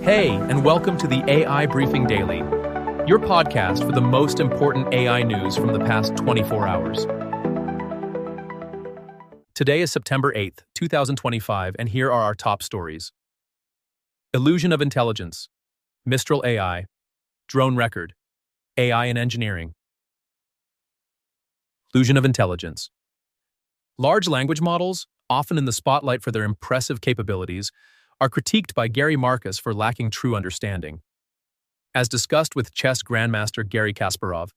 Hey, and welcome to the AI Briefing Daily, your podcast for the most important AI news from the past 24 hours. Today is September 8th, 2025, and here are our top stories. Illusion of intelligence, Mistral AI, drone record, AI in engineering. Illusion of intelligence. Large language models, often in the spotlight for their impressive capabilities, are critiqued by Gary Marcus for lacking true understanding. As discussed with chess grandmaster Garry Kasparov,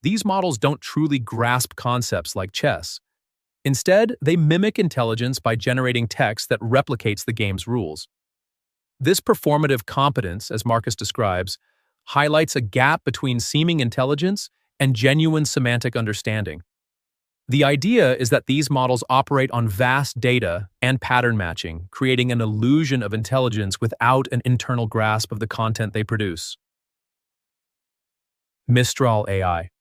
these models don't truly grasp concepts like chess. Instead, they mimic intelligence by generating text that replicates the game's rules. This performative competence, as Marcus describes, highlights a gap between seeming intelligence and genuine semantic understanding. The idea is that these models operate on vast data and pattern matching, creating an illusion of intelligence without an internal grasp of the content they produce. Mistral AI.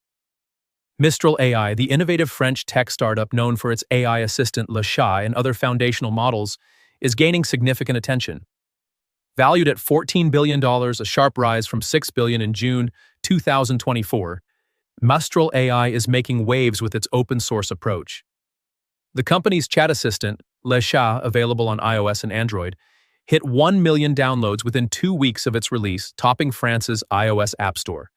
Mistral AI, the innovative French tech startup known for its AI assistant Le Chat and other foundational models, is gaining significant attention. Valued at $14 billion, a sharp rise from $6 billion in June 2024, Mistral AI is making waves with its open-source approach. The company's chat assistant, Le Chat, available on iOS and Android, hit 1 million downloads within 2 weeks of its release, topping France's iOS App Store.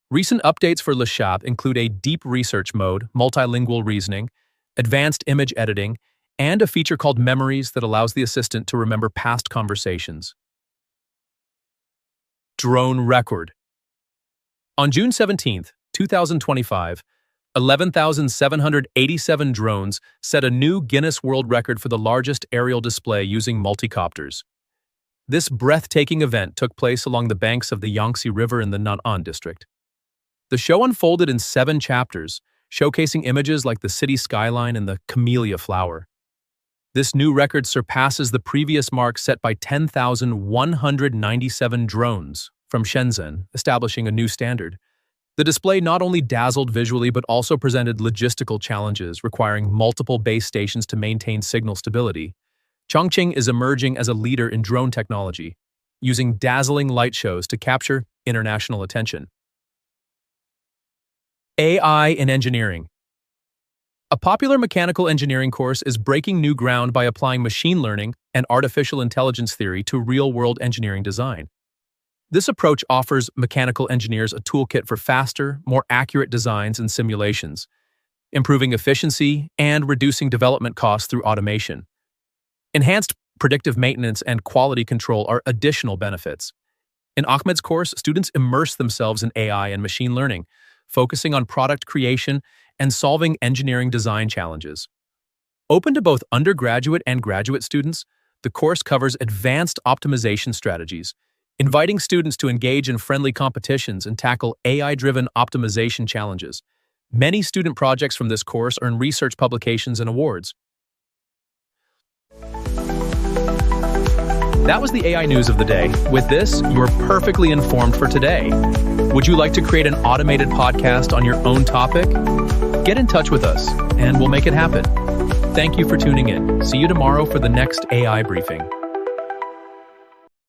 Recent updates for Le Chat include a deep research mode, multilingual reasoning, advanced image editing, and a feature called Memories that allows the assistant to remember past conversations. Drone record. On June 17th, 2025, 11,787 drones set a new Guinness World Record for the largest aerial display using multicopters. This breathtaking event took place along the banks of the Yangtze River in the Nan'an district. The show unfolded in 7 chapters, showcasing images like the city skyline and the camellia flower. This new record surpasses the previous mark set by 10,197 drones from Shenzhen, establishing a new standard. The display not only dazzled visually but also presented logistical challenges requiring multiple base stations to maintain signal stability. Chongqing is emerging as a leader in drone technology, using dazzling light shows to capture international attention. AI in engineering. A popular mechanical engineering course is breaking new ground by applying machine learning and artificial intelligence theory to real-world engineering design. This approach offers mechanical engineers a toolkit for faster, more accurate designs and simulations, improving efficiency and reducing development costs through automation. Enhanced predictive maintenance and quality control are additional benefits. In Ahmed's course, students immerse themselves in AI and machine learning, focusing on product creation and solving engineering design challenges. Open to both undergraduate and graduate students, the course covers advanced optimization strategies, inviting students to engage in friendly competitions and tackle AI-driven optimization challenges. Many student projects from this course earn research publications and awards. That was the AI news of the day. With this, you're perfectly informed for today. Would you like to create an automated podcast on your own topic? Get in touch with us, and we'll make it happen. Thank you for tuning in. See you tomorrow for the next AI briefing.